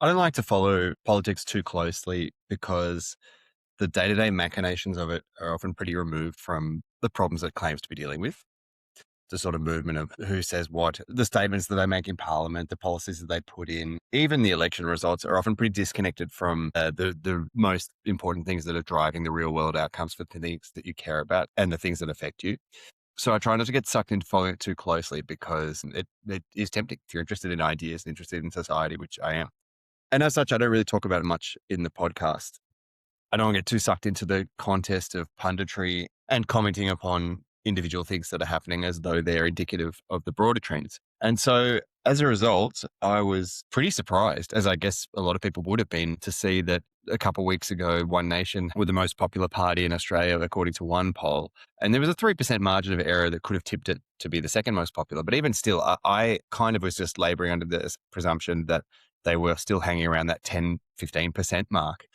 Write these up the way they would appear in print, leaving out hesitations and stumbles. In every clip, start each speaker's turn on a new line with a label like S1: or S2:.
S1: I don't like to follow politics too closely because the day-to-day machinations of it are often pretty removed from the problems it claims to be dealing with. The sort of movement of who says what, the statements that they make in parliament, the policies that they put in, even the election results are often pretty disconnected from the most important things that are driving the real world outcomes for the things that you care about and the things that affect you. So I try not to get sucked into following it too closely because it is tempting if you're interested in ideas, interested in society, which I am. And as such, I don't really talk about it much in the podcast. I don't want to get too sucked into the contest of punditry and commenting upon individual things that are happening as though they're indicative of the broader trends. And so as a result, I was pretty surprised, as I guess a lot of people would have been, to see that a couple of weeks ago, One Nation were the most popular party in Australia, according to one poll. And there was a 3% margin of error that could have tipped it to be the second most popular. But even still, I kind of was just laboring under the presumption that they were still hanging around that 10, 15% mark.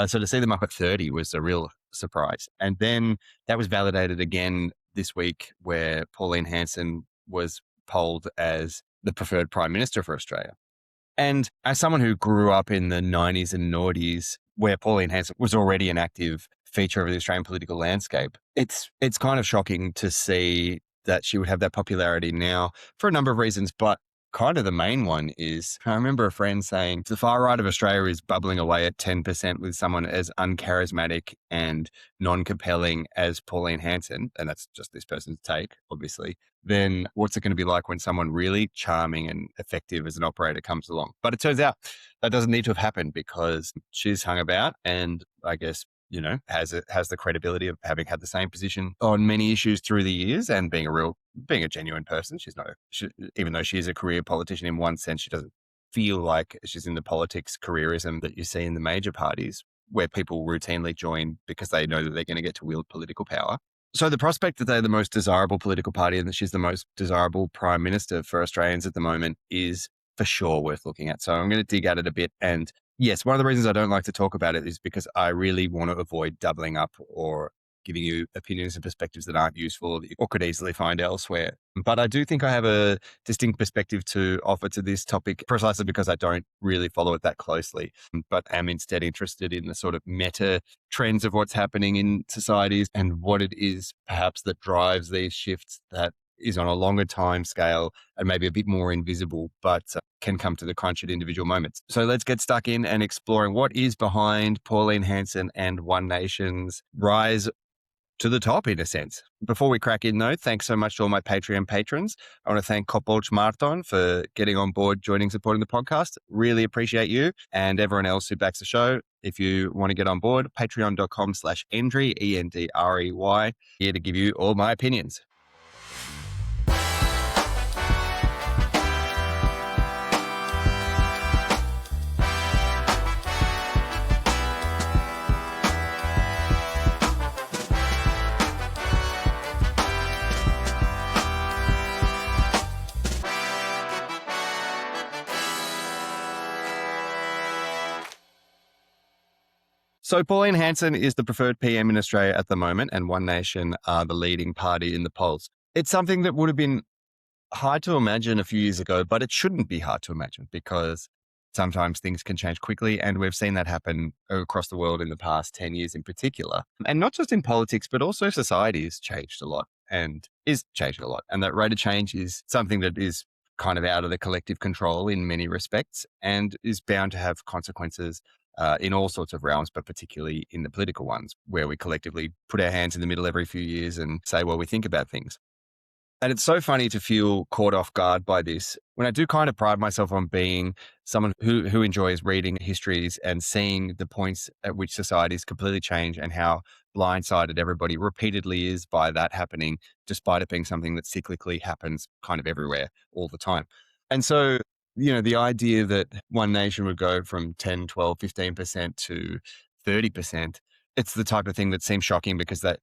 S1: So to see them up at 30 was a real surprise. And then that was validated again this week where Pauline Hanson was polled as the preferred prime minister for Australia. And as someone who grew up in the 90s and noughties, where Pauline Hanson was already an active feature of the Australian political landscape, it's kind of shocking to see that she would have that popularity now for a number of reasons. But kind of the main one is, I remember a friend saying the far right of Australia is bubbling away at 10% with someone as uncharismatic and non-compelling as Pauline Hanson, and that's just this person's take, obviously, then what's it going to be like when someone really charming and effective as an operator comes along? But it turns out that doesn't need to have happened because she's hung about and I guess has the credibility of having had the same position on many issues through the years and being a genuine person. Even though she is a career politician in one sense, she doesn't feel like she's in the politics careerism that you see in the major parties where people routinely join because they know that they're going to get to wield political power. So the prospect that they're the most desirable political party and that she's the most desirable prime minister for Australians at the moment is for sure worth looking at. So I'm going to dig at it a bit. And yes, one of the reasons I don't like to talk about it is because I really want to avoid doubling up or giving you opinions and perspectives that aren't useful or could easily find elsewhere. But I do think I have a distinct perspective to offer to this topic precisely because I don't really follow it that closely, but am instead interested in the sort of meta trends of what's happening in societies and what it is perhaps that drives these shifts that is on a longer time scale and maybe a bit more invisible, but can come to the crunch at individual moments. So let's get stuck in and exploring what is behind Pauline Hanson and One Nation's rise to the top, in a sense. Before we crack in, though, thanks so much to all my Patreon patrons. I want to thank Kopolch Marton for getting on board, joining, supporting the podcast. Really appreciate you and everyone else who backs the show. If you want to get on board, patreon.com/Endry, ENDREY, here to give you all my opinions. So Pauline Hanson is the preferred PM in Australia at the moment, and One Nation are the leading party in the polls. It's something that would have been hard to imagine a few years ago, but it shouldn't be hard to imagine because sometimes things can change quickly, and we've seen that happen across the world in the past 10 years in particular. And not just in politics, but also society has changed a lot and is changing a lot. And that rate of change is something that is kind of out of the collective control in many respects and is bound to have consequences in all sorts of realms, but particularly in the political ones, where we collectively put our hands in the middle every few years and say what we think about things. And it's so funny to feel caught off guard by this when I do kind of pride myself on being someone who enjoys reading histories and seeing the points at which societies completely change and how blindsided everybody repeatedly is by that happening, despite it being something that cyclically happens kind of everywhere all the time. And so the idea that One Nation would go from 10, 12, 15% to 30%, it's the type of thing that seems shocking because that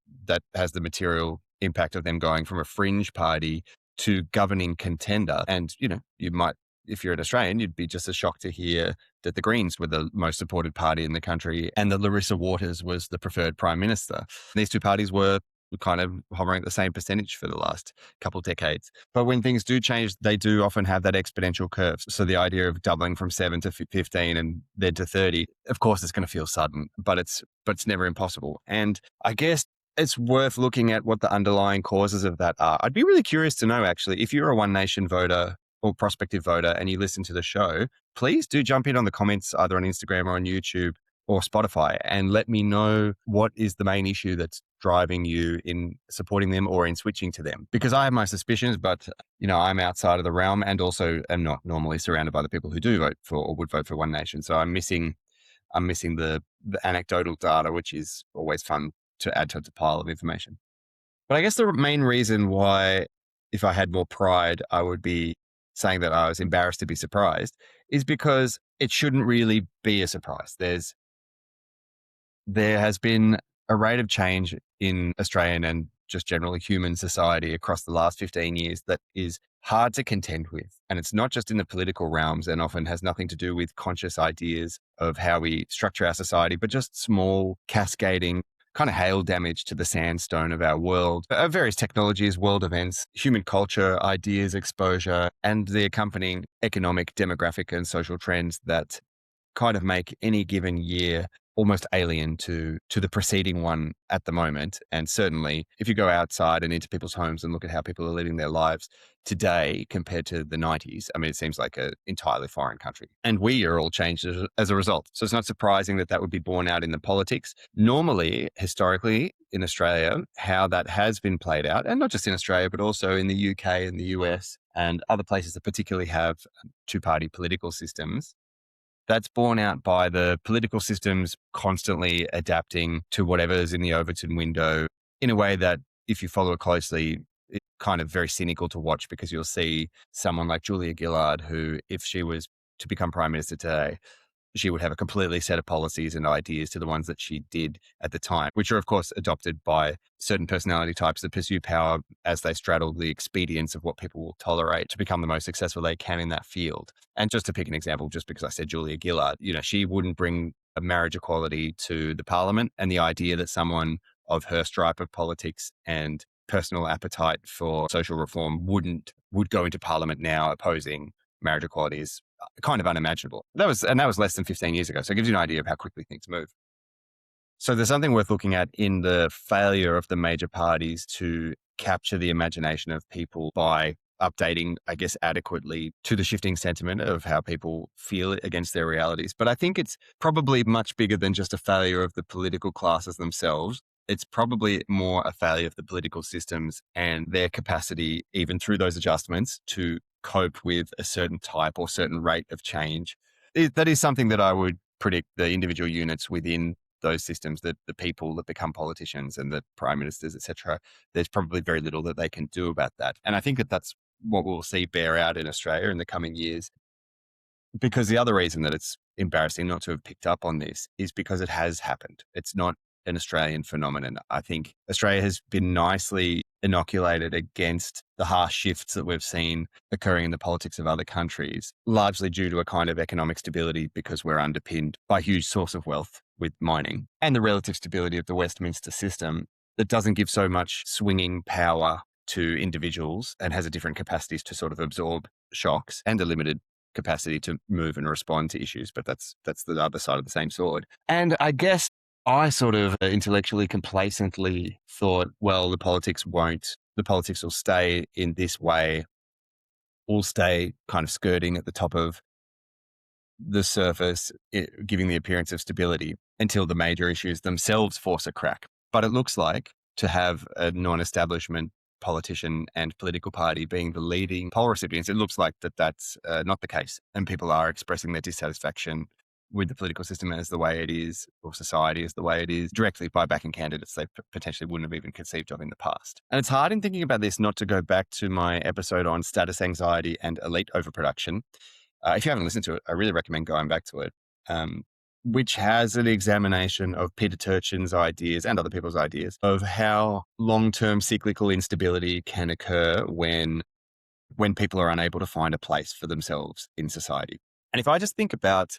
S1: has the material impact of them going from a fringe party to governing contender. And, you might, if you're an Australian, you'd be just as shocked to hear that the Greens were the most supported party in the country and that Larissa Waters was the preferred prime minister. These two parties were kind of hovering at the same percentage for the last couple of decades. But when things do change, they do often have that exponential curve. So the idea of doubling from 7 to 15 and then to 30, of course, it's going to feel sudden, but it's never impossible. And I guess it's worth looking at what the underlying causes of that are. I'd be really curious to know, actually, if you're a One Nation voter or prospective voter and you listen to the show, please do jump in on the comments either on Instagram or on YouTube or Spotify and let me know what is the main issue that's driving you in supporting them or in switching to them. Because I have my suspicions, but I'm outside of the realm and also am not normally surrounded by the people who do vote for or would vote for One Nation. So I'm missing the anecdotal data, which is always fun to add to the pile of information. But I guess the main reason why, if I had more pride, I would be saying that I was embarrassed to be surprised is because it shouldn't really be a surprise. There has been a rate of change in Australian and just generally human society across the last 15 years that is hard to contend with. And it's not just in the political realms and often has nothing to do with conscious ideas of how we structure our society, but just small cascading kind of hail damage to the sandstone of our world, various technologies, world events, human culture, ideas, exposure, and the accompanying economic, demographic, and social trends that kind of make any given year almost alien to the preceding one at the moment. And certainly if you go outside and into people's homes and look at how people are living their lives today compared to the 90s, I mean, it seems like an entirely foreign country. And we are all changed as a result. So it's not surprising that that would be borne out in the politics. Normally, historically in Australia, how that has been played out, and not just in Australia, but also in the UK and the US and other places that particularly have two-party political systems, that's borne out by the political systems constantly adapting to whatever's in the Overton window in a way that, if you follow it closely, it's kind of very cynical to watch, because you'll see someone like Julia Gillard, who, if she was to become Prime Minister today, she would have a completely set of policies and ideas to the ones that she did at the time, which are, of course, adopted by certain personality types that pursue power as they straddle the expedience of what people will tolerate to become the most successful they can in that field. And just to pick an example, just because I said Julia Gillard, she wouldn't bring a marriage equality to the parliament. And the idea that someone of her stripe of politics and personal appetite for social reform would go into parliament now opposing marriage equality is kind of unimaginable. That was less than 15 years ago. So it gives you an idea of how quickly things move. So there's something worth looking at in the failure of the major parties to capture the imagination of people by updating, I guess, adequately to the shifting sentiment of how people feel against their realities. But I think it's probably much bigger than just a failure of the political classes themselves. It's probably more a failure of the political systems and their capacity, even through those adjustments, to cope with a certain type or certain rate of change. That is something that I would predict the individual units within those systems, that the people that become politicians and the prime ministers, etc., there's probably very little that they can do about that. And I think that that's what we'll see bear out in Australia in the coming years. Because the other reason that it's embarrassing not to have picked up on this is because it has happened. It's not an Australian phenomenon. I think Australia has been nicely inoculated against the harsh shifts that we've seen occurring in the politics of other countries, largely due to a kind of economic stability, because we're underpinned by a huge source of wealth with mining, and the relative stability of the Westminster system that doesn't give so much swinging power to individuals and has a different capacities to sort of absorb shocks and a limited capacity to move and respond to issues. But that's the other side of the same sword. And I guess I sort of intellectually complacently thought, well, the politics will stay in this way, will stay kind of skirting at the top of the surface, giving the appearance of stability until the major issues themselves force a crack. But it looks like, to have a non-establishment politician and political party being the leading poll recipients, it looks like that's not the case. And people are expressing their dissatisfaction with the political system as the way it is, or society as the way it is, directly by backing candidates they potentially wouldn't have even conceived of in the past. And it's hard in thinking about this not to go back to my episode on status anxiety and elite overproduction. If you haven't listened to it, I really recommend going back to it, which has an examination of Peter Turchin's ideas and other people's ideas of how long-term cyclical instability can occur when people are unable to find a place for themselves in society. And if I just think about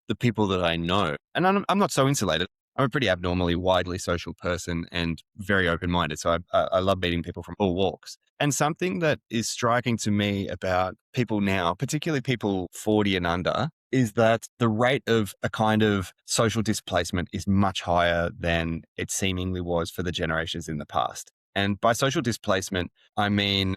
S1: the people that I know, and I'm not so insulated. I'm a pretty abnormally widely social person and very open-minded. So I love meeting people from all walks. And something that is striking to me about people now, particularly people 40 and under, is that the rate of a kind of social displacement is much higher than it seemingly was for the generations in the past. And by social displacement, I mean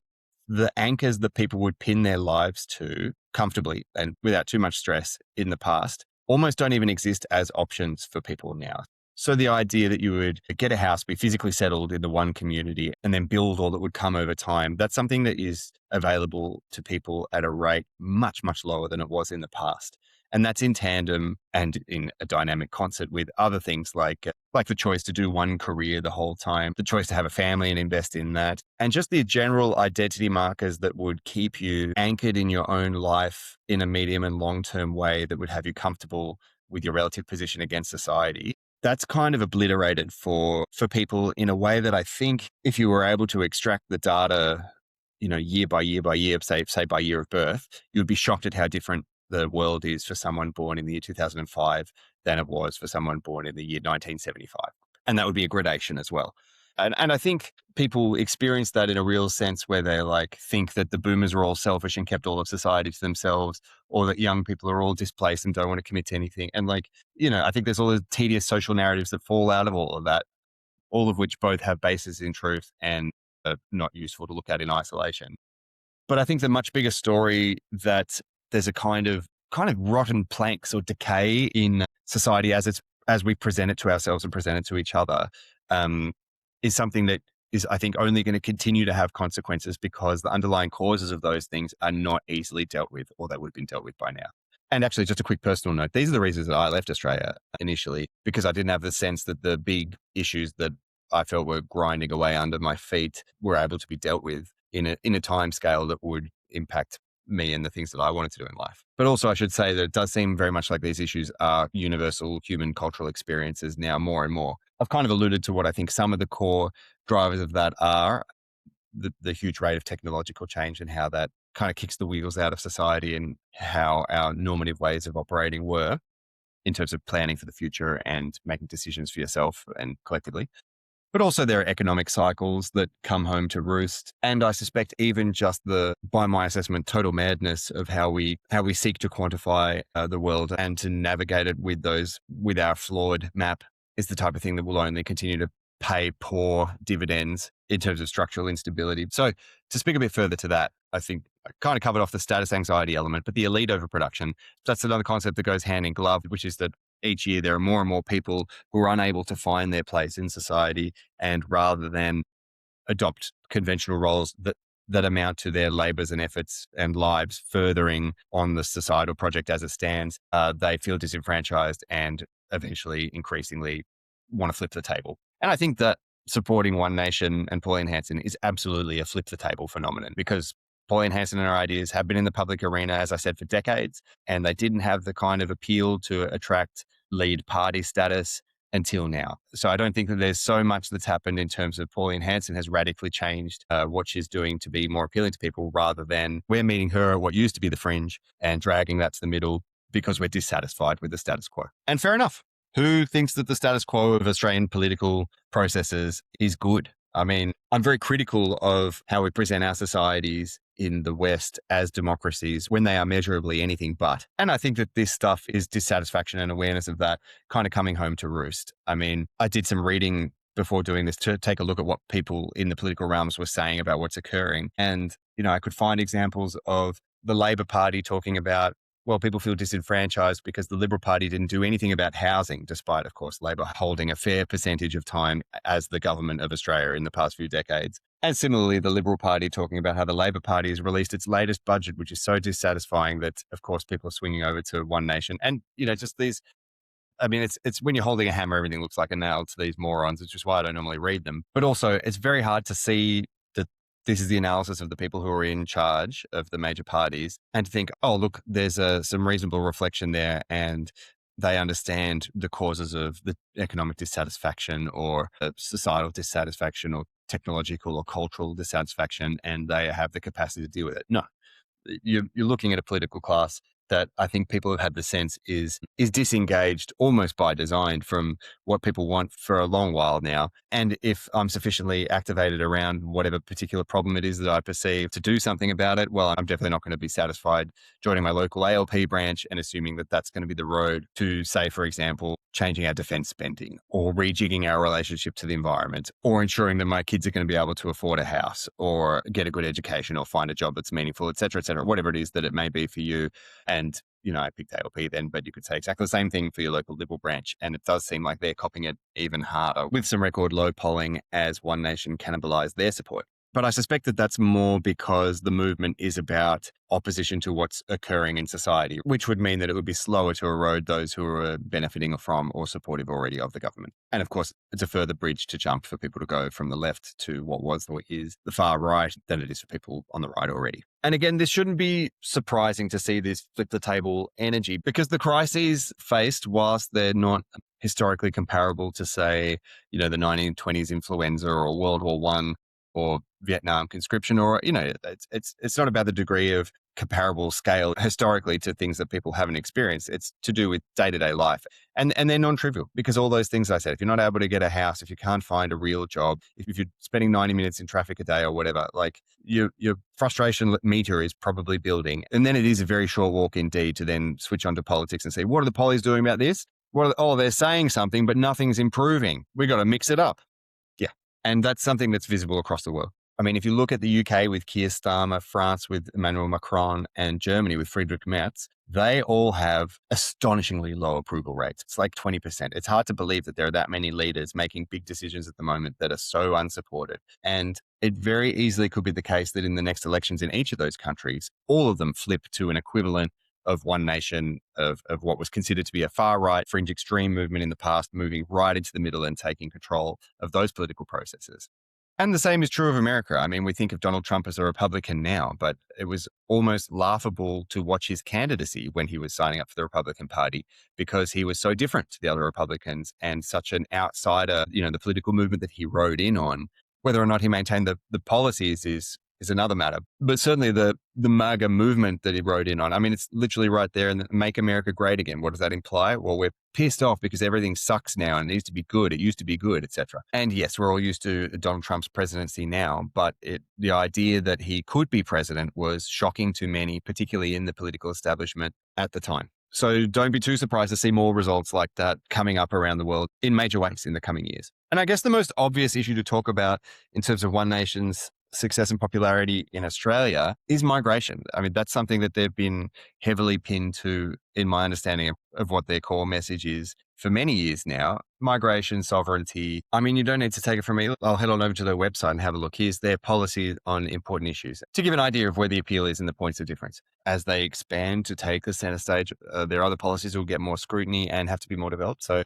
S1: the anchors that people would pin their lives to comfortably and without too much stress in the past almost don't even exist as options for people now. So the idea that you would get a house, be physically settled in the one community, and then build all that would come over time, that's something that is available to people at a rate much, much lower than it was in the past. And that's in tandem and in a dynamic concert with other things like the choice to do one career the whole time, the choice to have a family and invest in that, and just the general identity markers that would keep you anchored in your own life in a medium and long-term way that would have you comfortable with your relative position against society. That's kind of obliterated for people in a way that I think if you were able to extract the data, year by year by year, say by year of birth, you would be shocked at how different the world is for someone born in the year 2005 than it was for someone born in the year 1975. And that would be a gradation as well. And I think people experience that in a real sense where they think that the boomers are all selfish and kept all of society to themselves, or that young people are all displaced and don't want to commit to anything. And I think there's all the tedious social narratives that fall out of all of that, all of which both have basis in truth and are not useful to look at in isolation. But I think the much bigger story that there's a kind of rotten planks or decay in society as we present it to ourselves and present it to each other, is something that is, I think, only going to continue to have consequences because the underlying causes of those things are not easily dealt with, or they would have been dealt with by now. And actually, just a quick personal note, these are the reasons that I left Australia initially, because I didn't have the sense that the big issues that I felt were grinding away under my feet were able to be dealt with in a time scale that would impact me and the things that I wanted to do in life. But also I should say that it does seem very much like these issues are universal human cultural experiences now more and more. I've kind of alluded to what I think some of the core drivers of that are, the huge rate of technological change and how that kind of kicks the wheels out of society and how our normative ways of operating were in terms of planning for the future and making decisions for yourself and collectively. But also there are economic cycles that come home to roost. And I suspect even just by my assessment, total madness of how we seek to quantify the world and to navigate it with our flawed map is the type of thing that will only continue to pay poor dividends in terms of structural instability. So to speak a bit further to that, I think I kind of covered off the status anxiety element, but the elite overproduction, that's another concept that goes hand in glove, which is that each year there are more and more people who are unable to find their place in society, and rather than adopt conventional roles that amount to their labors and efforts and lives furthering on the societal project as it stands, they feel disenfranchised and eventually increasingly want to flip the table. And I think that supporting One Nation and Pauline Hanson is absolutely a flip the table phenomenon, because Pauline Hanson and her ideas have been in the public arena, as I said, for decades, and they didn't have the kind of appeal to attract lead party status until now. So I don't think that there's so much that's happened in terms of Pauline Hanson has radically changed what she's doing to be more appealing to people, rather than we're meeting her at what used to be the fringe and dragging that to the middle because we're dissatisfied with the status quo. And fair enough. Who thinks that the status quo of Australian political processes is good? I mean, I'm very critical of how we present our societies in the West as democracies when they are measurably anything but. And I think that this stuff is dissatisfaction and awareness of that kind of coming home to roost. I mean, I did some reading before doing this to take a look at what people in the political realms were saying about what's occurring. And, I could find examples of the Labor Party talking about, well, people feel disenfranchised because the Liberal Party didn't do anything about housing, despite, of course, Labor holding a fair percentage of time as the government of Australia in the past few decades. And similarly, the Liberal Party talking about how the Labor Party has released its latest budget, which is so dissatisfying that, of course, people are swinging over to One Nation. And, just these, I mean, it's when you're holding a hammer, everything looks like a nail to these morons, which is why I don't normally read them. But also, it's very hard to see that this is the analysis of the people who are in charge of the major parties, and to think, oh, look, there's some reasonable reflection there, and they understand the causes of the economic dissatisfaction or societal dissatisfaction or technological or cultural dissatisfaction, and they have the capacity to deal with it. No, you're looking at a political class that I think people have had the sense is disengaged almost by design from what people want for a long while now. And if I'm sufficiently activated around whatever particular problem it is that I perceive to do something about it, well, I'm definitely not going to be satisfied joining my local ALP branch and assuming that that's going to be the road to, say, for example, changing our defense spending or rejigging our relationship to the environment or ensuring that my kids are going to be able to afford a house or get a good education or find a job that's meaningful, et cetera, whatever it is that it may be for you. And, I picked ALP then, but you could say exactly the same thing for your local Liberal branch. And it does seem like they're copying it even harder with some record low polling as One Nation cannibalized their support. But I suspect that that's more because the movement is about opposition to what's occurring in society, which would mean that it would be slower to erode those who are benefiting from or supportive already of the government. And of course, it's a further bridge to jump for people to go from the left to what was or is the far right than it is for people on the right already. And again, this shouldn't be surprising to see this flip the table energy because the crises faced, whilst they're not historically comparable to, say, the 1920s influenza or World War One or Vietnam conscription, or, it's not about the degree of comparable scale historically to things that people haven't experienced. It's to do with day-to-day life. And they're non-trivial because all those things I said, if you're not able to get a house, if you can't find a real job, if you're spending 90 minutes in traffic a day or whatever, like your frustration meter is probably building. And then it is a very short walk indeed to then switch onto politics and say, what are the pollies doing about this? They're saying something, but nothing's improving. We got to mix it up. Yeah. And that's something that's visible across the world. I mean, if you look at the UK with Keir Starmer, France with Emmanuel Macron, and Germany with Friedrich Merz, they all have astonishingly low approval rates. It's like 20%. It's hard to believe that there are that many leaders making big decisions at the moment that are so unsupported. And it very easily could be the case that in the next elections in each of those countries, all of them flip to an equivalent of One Nation, of what was considered to be a far-right fringe extreme movement in the past, moving right into the middle and taking control of those political processes. And the same is true of America. I mean, we think of Donald Trump as a Republican now, but it was almost laughable to watch his candidacy when he was signing up for the Republican Party because he was so different to the other Republicans and such an outsider, the political movement that he rode in on. Whether or not he maintained the policies is another matter. But certainly the MAGA movement that he rode in on, I mean, it's literally right there in the Make America Great Again. What does that imply? Well, we're pissed off because everything sucks now and it needs to be good. It used to be good, etc. And yes, we're all used to Donald Trump's presidency now, but the idea that he could be president was shocking to many, particularly in the political establishment at the time. So don't be too surprised to see more results like that coming up around the world in major ways in the coming years. And I guess the most obvious issue to talk about in terms of One Nation's success and popularity in Australia is migration. I mean, that's something that they've been heavily pinned to, in my understanding of what their core message is for many years now. Migration, sovereignty. I mean, you don't need to take it from me. I'll head on over to their website and have a look. Here's their policy on important issues to give an idea of where the appeal is and the points of difference. As they expand to take the center stage, their other policies will get more scrutiny and have to be more developed. So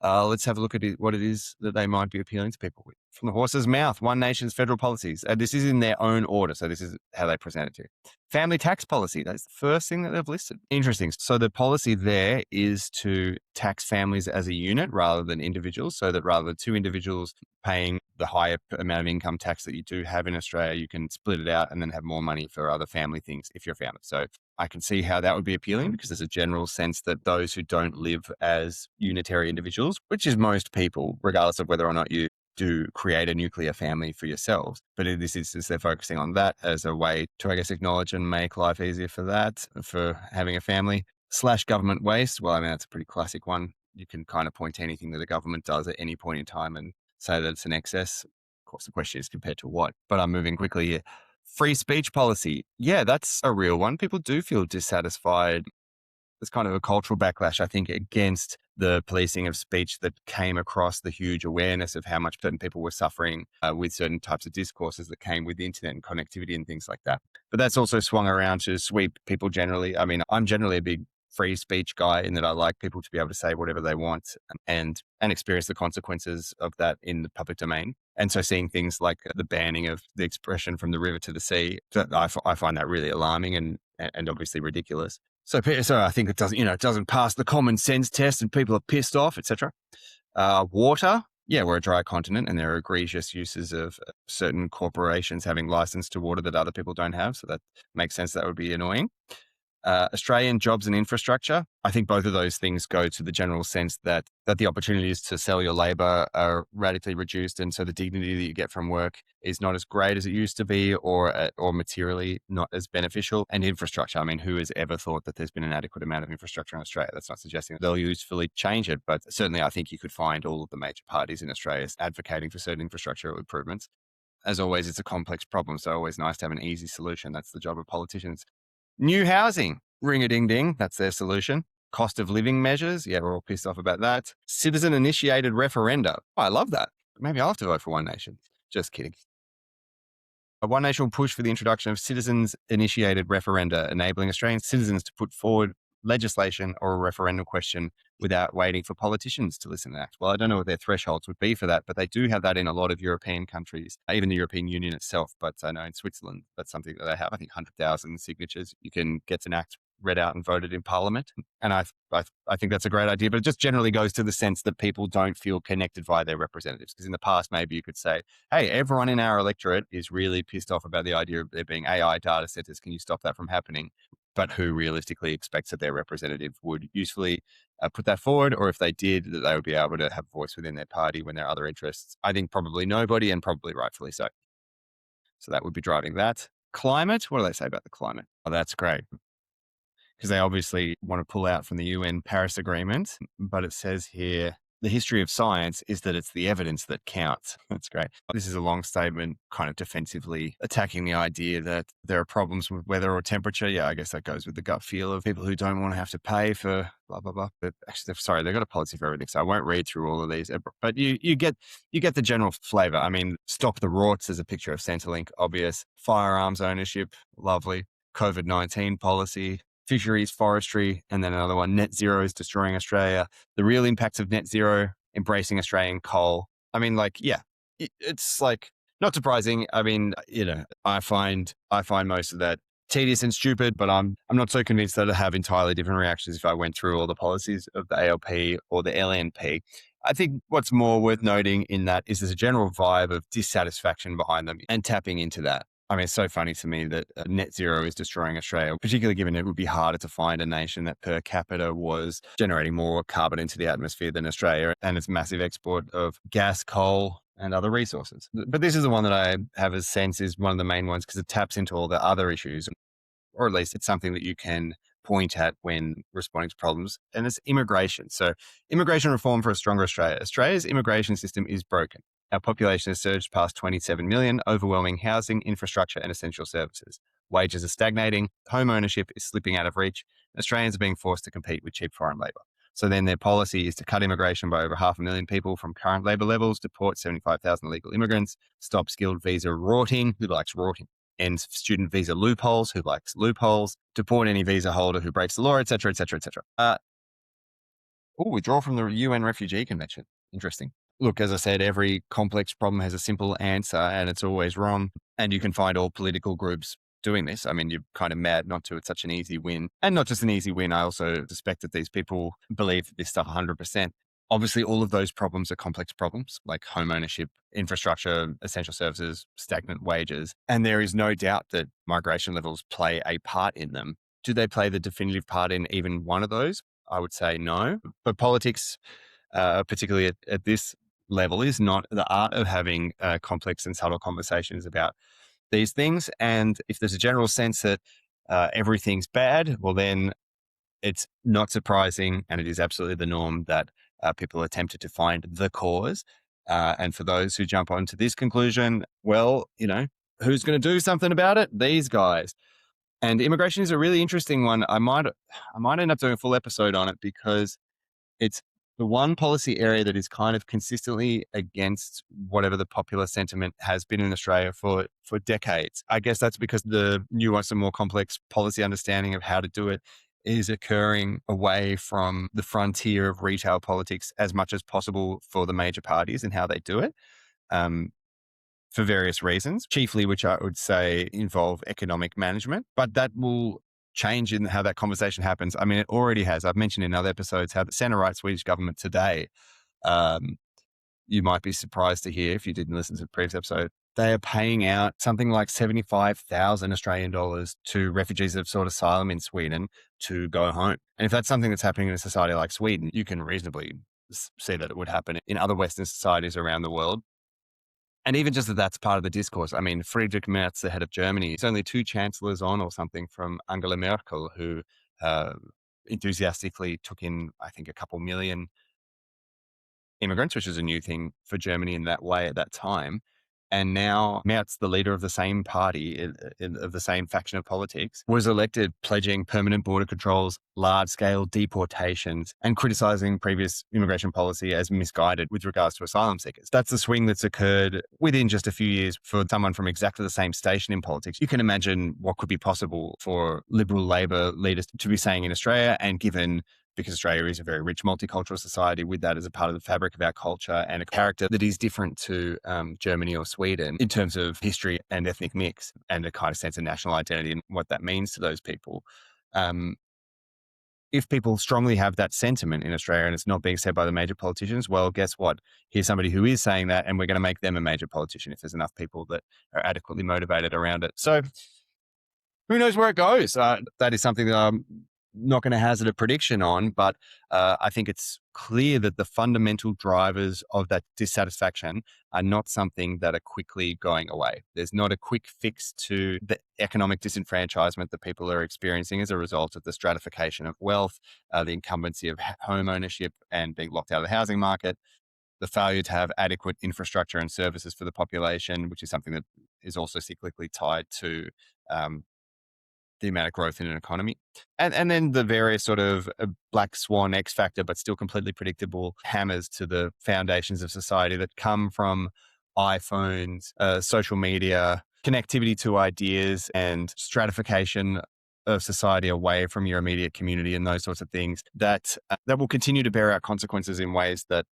S1: let's have a look at what it is that they might be appealing to people with. From the horse's mouth, One Nation's federal policies. This is in their own order. So this is how they present it to you. Family tax policy. That's the first thing that they've listed. Interesting. So the policy there is to tax families as a unit rather than individuals. So that rather than two individuals paying the higher amount of income tax that you do have in Australia, you can split it out and then have more money for other family things if you're a family. So I can see how that would be appealing because there's a general sense that those who don't live as unitary individuals, which is most people, regardless of whether or not you do create a nuclear family for yourselves. But in this instance, they're focusing on that as a way to, I guess, acknowledge and make life easier for that, for having a family. / government waste. Well, I mean, that's a pretty classic one. You can kind of point to anything that the government does at any point in time and say that it's an excess. Of course, the question is compared to what, but I'm moving quickly here. Free speech policy. Yeah, that's a real one. People do feel dissatisfied. There's kind of a cultural backlash, I think, against the policing of speech that came across the huge awareness of how much certain people were suffering with certain types of discourses that came with the internet and connectivity and things like that. But that's also swung around to sweep people generally. I mean, I'm generally a big free speech guy in that I like people to be able to say whatever they want and experience the consequences of that in the public domain. And so seeing things like the banning of the expression from the river to the sea, I find that really alarming and obviously ridiculous. So I think it doesn't pass the common sense test and people are pissed off, etc. Water. Yeah, we're a dry continent and there are egregious uses of certain corporations having license to water that other people don't have. So that makes sense. That would be annoying. Australian jobs and infrastructure. I think both of those things go to the general sense that the opportunities to sell your labor are radically reduced, and so the dignity that you get from work is not as great as it used to be, or materially not as beneficial. And infrastructure. I mean, who has ever thought that there's been an adequate amount of infrastructure in Australia? That's not suggesting they'll usefully change it, but certainly I think you could find all of the major parties in Australia advocating for certain infrastructural improvements. As always, it's a complex problem, so always nice to have an easy solution. That's the job of politicians. New housing, ring-a-ding-ding, that's their solution. Cost of living measures, yeah, we're all pissed off about that. Citizen-initiated referenda. Oh, I love that. Maybe I'll have to vote for One Nation. Just kidding. One Nation will push for the introduction of citizens-initiated referenda, enabling Australian citizens to put forward legislation or a referendum question without waiting for politicians to listen and act. Well, I don't know what their thresholds would be for that, but they do have that in a lot of European countries, even the European Union itself. But I know in Switzerland, that's something that they have, I think 100,000 signatures. You can get an act read out and voted in Parliament. And I think that's a great idea, but it just generally goes to the sense that people don't feel connected via their representatives. Because in the past, maybe you could say, hey, everyone in our electorate is really pissed off about the idea of there being AI data centers. Can you stop that from happening? But who realistically expects that their representative would usefully put that forward, or if they did, that they would be able to have a voice within their party when there are other interests? I think probably nobody, and probably rightfully so. So that would be driving that. Climate, what do they say about the climate? Oh, that's great. Because they obviously want to pull out from the UN Paris Agreement, but it says here, the history of science is that it's the evidence that counts. That's great. This is a long statement, kind of defensively attacking the idea that there are problems with weather or temperature. Yeah, I guess that goes with the gut feel of people who don't want to have to pay for blah, blah, blah. But actually, sorry, they've got a policy for everything. So I won't read through all of these, but you get the general flavor. I mean, stop the rorts is a picture of Centrelink, obvious. Firearms ownership, lovely. COVID-19 policy, fisheries, forestry, and then another one, net zero is destroying Australia. The real impacts of net zero, embracing Australian coal. I mean, like, yeah, it's like not surprising. I mean, I find most of that tedious and stupid, but I'm not so convinced that I have entirely different reactions if I went through all the policies of the ALP or the LNP. I think what's more worth noting in that is there's a general vibe of dissatisfaction behind them, and tapping into that. I mean, it's so funny to me that net zero is destroying Australia, particularly given it would be harder to find a nation that per capita was generating more carbon into the atmosphere than Australia, and its massive export of gas, coal, and other resources. But this is the one that I have a sense is one of the main ones because it taps into all the other issues, or at least it's something that you can point at when responding to problems, and it's immigration. So immigration reform for a stronger Australia. Australia's immigration system is broken. Our population has surged past 27 million, overwhelming housing, infrastructure, and essential services. Wages are stagnating, home ownership is slipping out of reach, Australians are being forced to compete with cheap foreign labour. So then their policy is to cut immigration by over 500,000 people from current labour levels, deport 75,000 illegal immigrants, stop skilled visa rorting, who likes rorting, end student visa loopholes, who likes loopholes, deport any visa holder who breaks the law, etc., etc., etc. Withdraw from the UN Refugee Convention. Interesting. Look, as I said, every complex problem has a simple answer and it's always wrong. And you can find all political groups doing this. I mean, you're kind of mad not to. It's such an easy win. And not just an easy win. I also suspect that these people believe this stuff 100%. Obviously, all of those problems are complex problems like home ownership, infrastructure, essential services, stagnant wages. And there is no doubt that migration levels play a part in them. Do they play the definitive part in even one of those? I would say no. But politics, particularly at this level, is not the art of having complex and subtle conversations about these things. And if there's a general sense that everything's bad, well, then it's not surprising, and it is absolutely the norm that people are tempted to find the cause. And for those who jump onto this conclusion, well, who's going to do something about it? These guys. And immigration is a really interesting one. I might end up doing a full episode on it because it's the one policy area that is kind of consistently against whatever the popular sentiment has been in Australia for decades. I guess that's because the nuanced and more complex policy understanding of how to do it is occurring away from the frontier of retail politics as much as possible for the major parties and how they do it. For various reasons, chiefly which I would say involve economic management, but that will change in how that conversation happens. I mean, it already has. I've mentioned in other episodes how the centre-right Swedish government today, you might be surprised to hear if you didn't listen to the previous episode, they are paying out something like 75,000 Australian dollars to refugees that have sought asylum in Sweden to go home. And if that's something that's happening in a society like Sweden, you can reasonably see that it would happen in other Western societies around the world. And even just that that's part of the discourse. I mean, Friedrich Merz, the head of Germany, is only 2 chancellors on or something from Angela Merkel, who uh, enthusiastically took in, I think, a couple million immigrants, which is a new thing for Germany in that way at that time. And now Merz, the leader of the same party, of the same faction of politics, was elected pledging permanent border controls, large-scale deportations, and criticizing previous immigration policy as misguided with regards to asylum seekers. That's the swing that's occurred within just a few years for someone from exactly the same station in politics. You can imagine what could be possible for Liberal Labor leaders to be saying in Australia, and given because Australia is a very rich multicultural society with that as a part of the fabric of our culture and a character that is different to Germany or Sweden in terms of history and ethnic mix and a kind of sense of national identity and what that means to those people. If people strongly have that sentiment in Australia and it's not being said by the major politicians, well, guess what? Here's somebody who is saying that, and we're going to make them a major politician if there's enough people that are adequately motivated around it. So who knows where it goes? That is something that I'm not going to hazard a prediction on, but I think it's clear that the fundamental drivers of that dissatisfaction are not something that are quickly going away. There's not a quick fix to the economic disenfranchisement that people are experiencing as a result of the stratification of wealth, the incumbency of home ownership and being locked out of the housing market, the failure to have adequate infrastructure and services for the population, which is something that is also cyclically tied to the amount of growth in an economy. And then the various sort of black swan X factor, but still completely predictable hammers to the foundations of society that come from iPhones, social media, connectivity to ideas and stratification of society away from your immediate community and those sorts of things that will continue to bear out consequences in ways that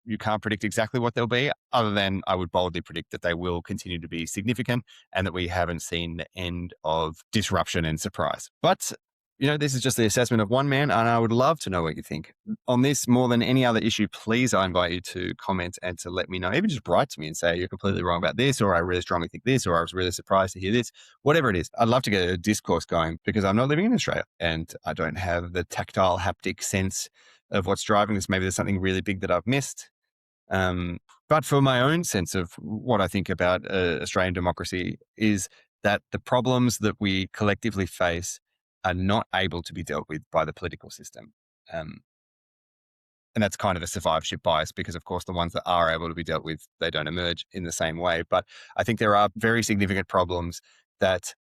S1: you can't predict exactly what they'll be, other than I would boldly predict that they will continue to be significant and that we haven't seen the end of disruption and surprise. But, this is just the assessment of one man, and I would love to know what you think. On this, more than any other issue, please, I invite you to comment and to let me know. Even just write to me and say you're completely wrong about this, or I really strongly think this, or I was really surprised to hear this, whatever it is. I'd love to get a discourse going because I'm not living in Australia and I don't have the tactile, haptic sense of what's driving this. Maybe there's something really big that I've missed. But for my own sense of what I think about Australian democracy is that the problems that we collectively face are not able to be dealt with by the political system. And that's kind of a survivorship bias because, of course, the ones that are able to be dealt with, they don't emerge in the same way. But I think there are very significant problems that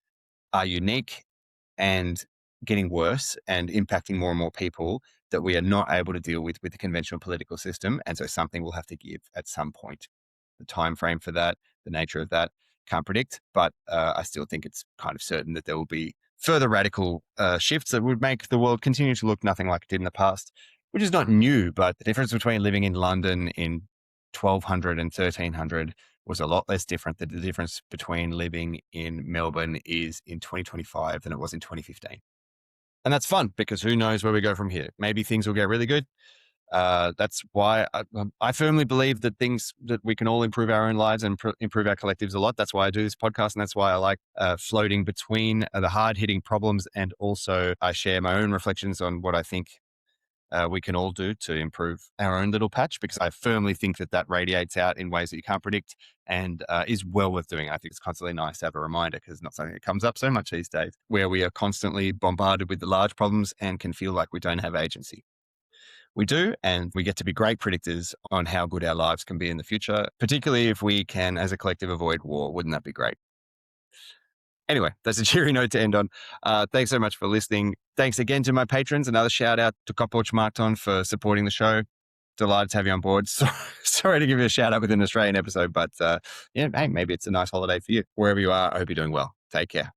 S1: are unique and getting worse and impacting more and more people that we are not able to deal with the conventional political system. And so something will have to give at some point. The time frame for that, the nature of that, can't predict, but I still think it's kind of certain that there will be further radical shifts that would make the world continue to look nothing like it did in the past, which is not new, but the difference between living in London in 1200 and 1300 was a lot less different than the difference between living in Melbourne is in 2025 than it was in 2015. And that's fun because who knows where we go from here? Maybe things will get really good. That's why I firmly believe that we can all improve our own lives and improve our collectives a lot. That's why I do this podcast. And that's why I like floating between the hard hitting problems. And also I share my own reflections on what I think we can all do to improve our own little patch, because I firmly think that radiates out in ways that you can't predict and is well worth doing. I think it's constantly nice to have a reminder because it's not something that comes up so much these days, where we are constantly bombarded with the large problems and can feel like we don't have agency. We do, and we get to be great predictors on how good our lives can be in the future, particularly if we can, as a collective, avoid war. Wouldn't that be great? Anyway, that's a cheery note to end on. Thanks so much for listening. Thanks again to my patrons. Another shout out to Kopoch Markton for supporting the show. Delighted to have you on board. Sorry to give you a shout out with an Australian episode, but hey, maybe it's a nice holiday for you. Wherever you are, I hope you're doing well. Take care.